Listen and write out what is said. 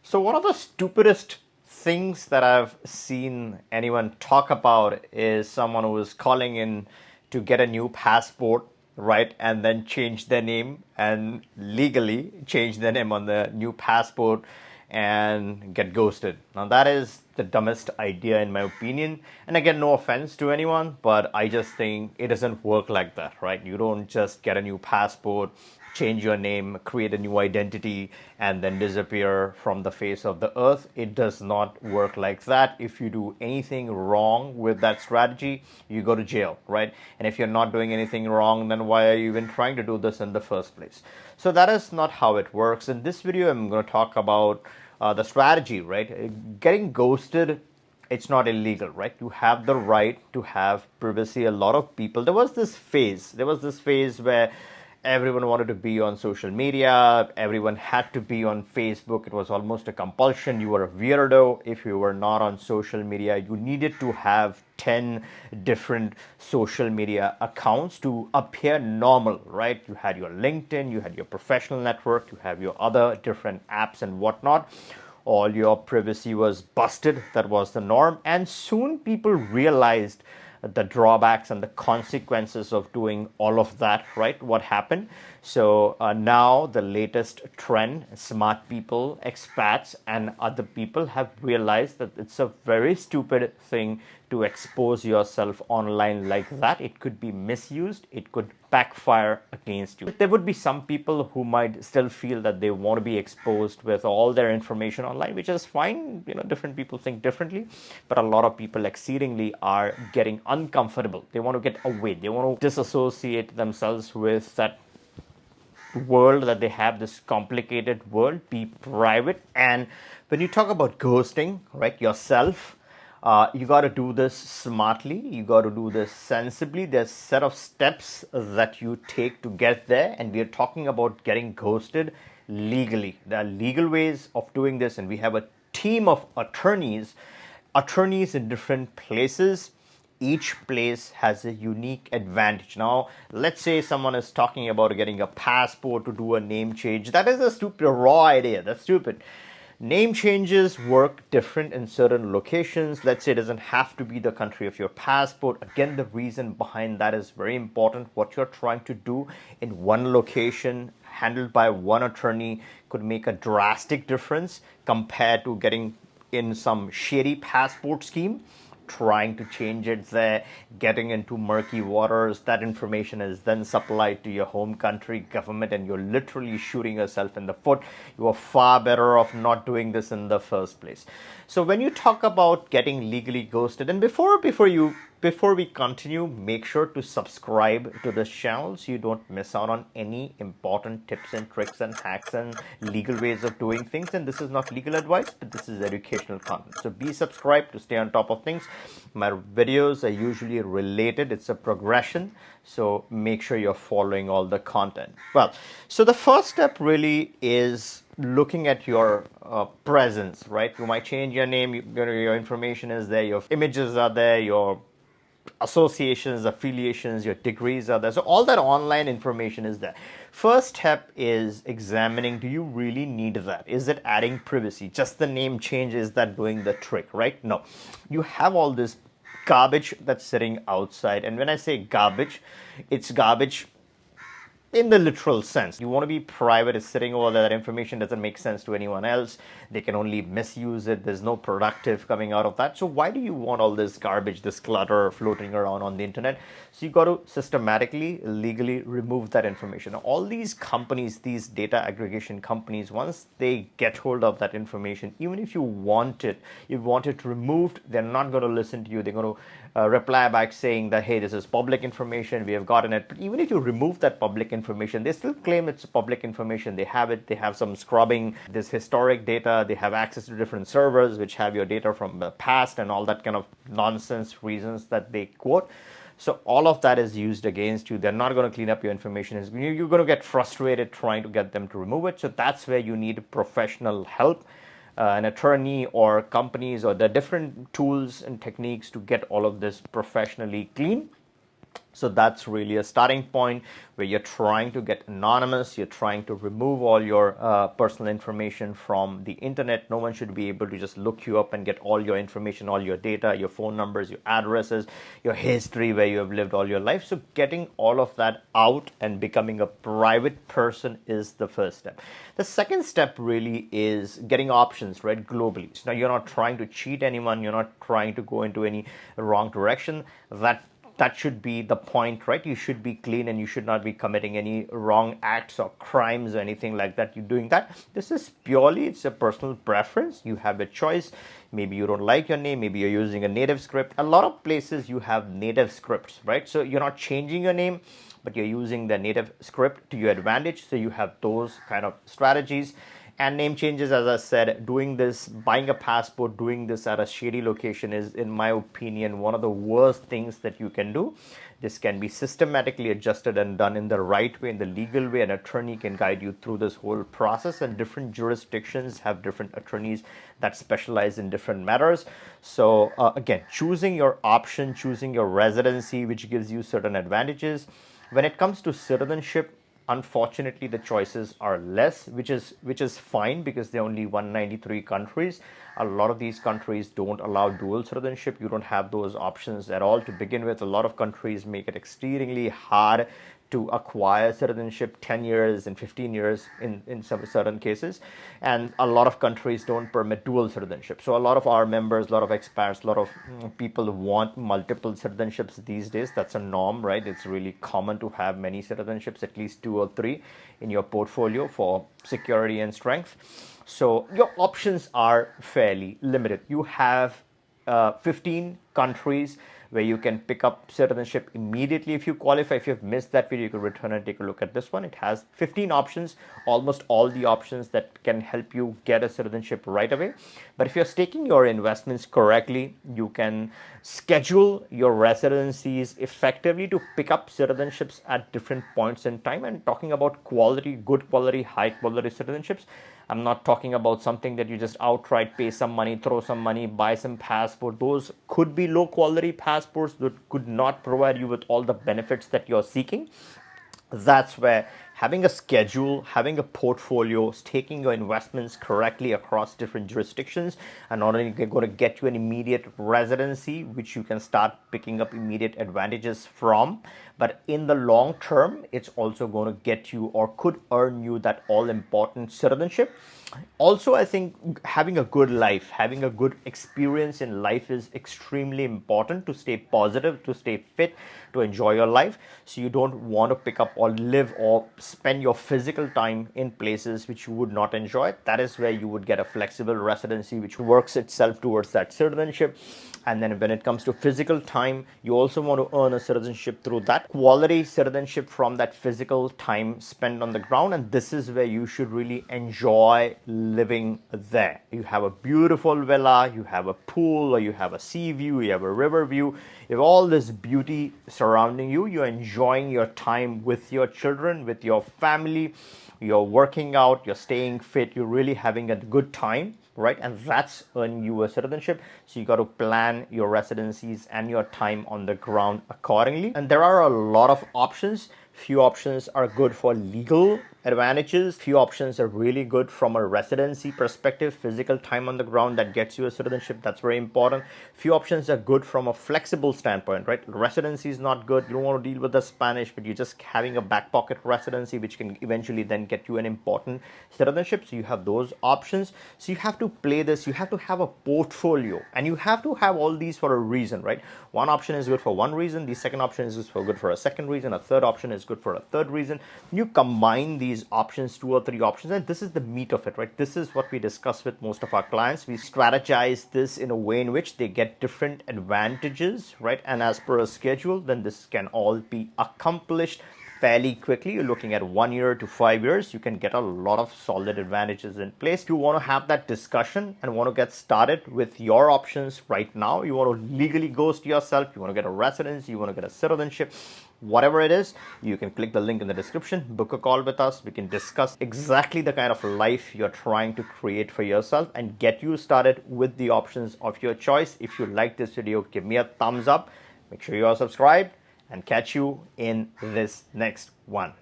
So one of the stupidest things that I've seen anyone talk about is someone who is calling in to get a new passport, right? And then change their name and legally change their name on the new passport and get ghosted. Now that is the dumbest idea in my opinion. And again, no offense to anyone, but I just think it doesn't work like that, right? You don't just get a new passport, change your name, create a new identity, and then disappear from the face of the earth. It does not work like that. If you do anything wrong with that strategy, you go to jail, right? And if you're not doing anything wrong, then why are you even trying to do this in the first place? So that is not how it works. In this video, I'm going to talk about the strategy, right? Getting ghosted, it's not illegal, right? You have the right to have privacy. A lot of people, there was this phase where everyone wanted to be on social media, everyone had to be on Facebook. It was almost a compulsion. You were a weirdo if you were not on social media. You needed to have 10 different social media accounts to appear normal, right? You had your LinkedIn, you had your professional network, you have your other different apps and whatnot. All your privacy was busted. That was the norm. And soon people realized the drawbacks and the consequences of doing all of that, right? What happened? So now the latest trend, smart people, expats, and other people have realized that it's a very stupid thing to expose yourself online like that. It could be misused. It could backfire against you. There would be some people who might still feel that they want to be exposed with all their information online, which is fine. You know, different people think differently, but a lot of people exceedingly are getting uncomfortable. They want to get away. They want to disassociate themselves with that world that they have, this complicated world, be private. And when you talk about ghosting, right, yourself, you got to do this smartly. You got to do this sensibly. There's a set of steps that you take to get there. And we are talking about getting ghosted legally. There are legal ways of doing this. And we have a team of attorneys in different places. Each place has a unique advantage. Now, let's say someone is talking about getting a passport to do a name change. That is a stupid, raw idea. That's stupid. Name changes work different in certain locations. Let's say it doesn't have to be the country of your passport. Again, the reason behind that is very important. What you're trying to do in one location, handled by one attorney, could make a drastic difference compared to getting in some shady passport scheme, trying to change it there, getting into murky waters. That information is then supplied to your home country government, and you're literally shooting yourself in the foot. You are far better off not doing this in the first place. So when you talk about getting legally ghosted, and before we continue, make sure to subscribe to this channel so you don't miss out on any important tips and tricks and hacks and legal ways of doing things. And this is not legal advice, but this is educational content. So be subscribed to stay on top of things. My videos are usually related. It's a progression. So make sure you're following all the content. Well, so the first step really is looking at your presence, right? You might change your name, your information is there, your images are there, your associations, affiliations, your degrees are there. So all that online information is there. First step is examining, do you really need that? Is it adding privacy? Just the name change, is that doing the trick, right? No. You have all this garbage that's sitting outside. And when I say garbage, it's garbage in the literal sense. You want to be private. It's sitting over there. That information doesn't make sense to anyone else. They can only misuse it. There's no productive coming out of that. So why do you want all this garbage, this clutter floating around on the internet? So you got to systematically, legally remove that information. All these companies, these data aggregation companies, once they get hold of that information, even if you want it removed, they're not going to listen to you. They're going to reply back saying that, hey, this is public information, we have gotten it. But even if you remove that public information, they still claim it's public information. They have it. They have some scrubbing, this historic data. They have access to different servers which have your data from the past and all that kind of nonsense reasons that they quote. So all of that is used against you. They're not going to clean up your information. You're going to get frustrated trying to get them to remove it. So that's where you need professional help. An attorney or companies or the different tools and techniques to get all of this professionally clean. So that's really a starting point where you're trying to get anonymous, you're trying to remove all your personal information from the internet. No one should be able to just look you up and get all your information, all your data, your phone numbers, your addresses, your history, where you have lived all your life. So getting all of that out and becoming a private person is the first step. The second step really is getting options, right, globally. So now you're not trying to cheat anyone, you're not trying to go into any wrong direction. That should be the point, right? You should be clean and you should not be committing any wrong acts or crimes or anything like that. You're doing that. This is purely, it's a personal preference. You have a choice. Maybe you don't like your name. Maybe you're using a native script. A lot of places you have native scripts, right? So you're not changing your name, but you're using the native script to your advantage. So you have those kind of strategies. And name changes, as I said, doing this, buying a passport, doing this at a shady location is, in my opinion, one of the worst things that you can do. This can be systematically adjusted and done in the right way, in the legal way. An attorney can guide you through this whole process, and different jurisdictions have different attorneys that specialize in different matters. So again, choosing your option, choosing your residency, which gives you certain advantages. When it comes to citizenship, unfortunately the choices are less, which is fine, because there are only 193 countries. A lot of these countries don't allow dual citizenship. You don't have those options at all to begin with. A lot of countries make it exceedingly hard to acquire citizenship, 10 years and 15 years in some certain cases. And a lot of countries don't permit dual citizenship. So a lot of our members, a lot of expats, a lot of people want multiple citizenships these days. That's a norm, right? It's really common to have many citizenships, at least 2 or 3 in your portfolio for security and strength. So your options are fairly limited. You have 15 countries where you can pick up citizenship immediately if you qualify. If you've missed that video, you can return and take a look at this one. It has 15 options, almost all the options that can help you get a citizenship right away. But if you're staking your investments correctly, you can schedule your residencies effectively to pick up citizenships at different points in time. And talking about quality, good quality, high quality citizenships, I'm not talking about something that you just outright pay some money, throw some money, buy some passport. Those could be low quality passports that could not provide you with all the benefits that you're seeking. That's where having a schedule, having a portfolio, taking your investments correctly across different jurisdictions, and not only going to get you an immediate residency, which you can start picking up immediate advantages from, but in the long term, it's also going to get you, or could earn you, that all important citizenship. Also, I think having a good life, having a good experience in life is extremely important to stay positive, to stay fit, to enjoy your life. So you don't want to pick up or live or spend your physical time in places which you would not enjoy. That is where you would get a flexible residency which works itself towards that citizenship. And then when it comes to physical time, you also want to earn a citizenship through that quality citizenship from that physical time spent on the ground. And this is where you should really enjoy living there. You have a beautiful villa, you have a pool, or you have a sea view, you have a river view, you have all this beauty surrounding you. You're enjoying your time with your children, with your family, you're working out, you're staying fit, you're really having a good time, right? And that's earning you a citizenship. So you got to plan your residencies and your time on the ground accordingly. And there are a lot of options. Few options are good for legal advantages. Few options are really good from a residency perspective, physical time on the ground that gets you a citizenship. That's very important. Few options are good from a flexible standpoint, right? Residency is not good. You don't want to deal with the Spanish, but you're just having a back pocket residency, which can eventually then get you an important citizenship. So you have those options. So you have to play this. You have to have a portfolio, and you have to have all these for a reason, right? One option is good for one reason. The second option is good for a second reason. A third option is good for a third reason. You combine these options, 2 or 3 options, and this is the meat of it, right? This is what we discuss with most of our clients. We strategize this in a way in which they get different advantages, right? And as per a schedule, then this can all be accomplished fairly quickly. You're looking at 1 year to 5 years. You can get a lot of solid advantages in place. If you want to have that discussion and want to get started with your options right now, you want to legally ghost yourself, you want to get a residence, you want to get a citizenship, whatever it is, you can click the link in the description, book a call with us. We can discuss exactly the kind of life you're trying to create for yourself and get you started with the options of your choice. If you like this video, give me a thumbs up. Make sure you are subscribed, and catch you in this next one.